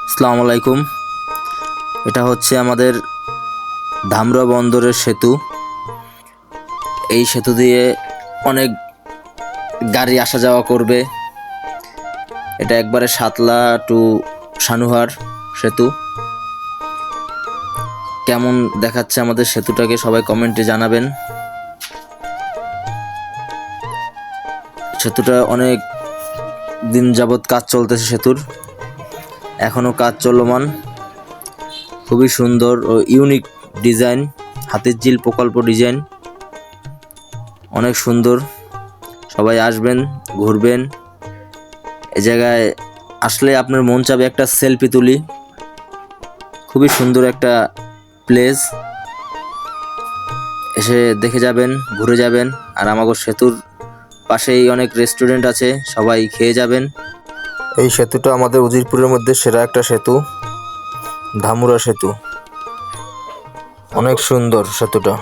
আসসালামু আলাইকুম। এটা হচ্ছে আমাদের ধামরা বন্দরের সেতু। এই সেতু দিয়ে অনেক গাড়ি আসা যাওয়া করবে। এটা একবারে সাতলা টু সানুহার সেতু। কেমন দেখাচ্ছে আমাদের সেতুটাকে সবাই কমেন্টে জানাবেন। সেতুটা অনেক দিন যাবৎ কাজ চলতেছে সেতুর, এখনও কাজ চলমান। খুবই সুন্দর ও ইউনিক ডিজাইন, হাতির ঝিল প্রকল্প ডিজাইন, অনেক সুন্দর। সবাই আসবেন, ঘুরবেন। এ জায়গায় আসলে আপনার মন চাবে একটা সেলফি তুলি। খুবই সুন্দর একটা প্লেস, এসে দেখে যাবেন, ঘুরে যাবেন। আর আমাদের সেতুর পাশেই অনেক রেস্টুরেন্ট আছে, সবাই খেয়ে যাবেন। এই সেতুটা আমাদের উজিরপুরের মধ্যে সেরা একটা সেতু, ধামুরা সেতু। অনেক সুন্দর সেতুটা।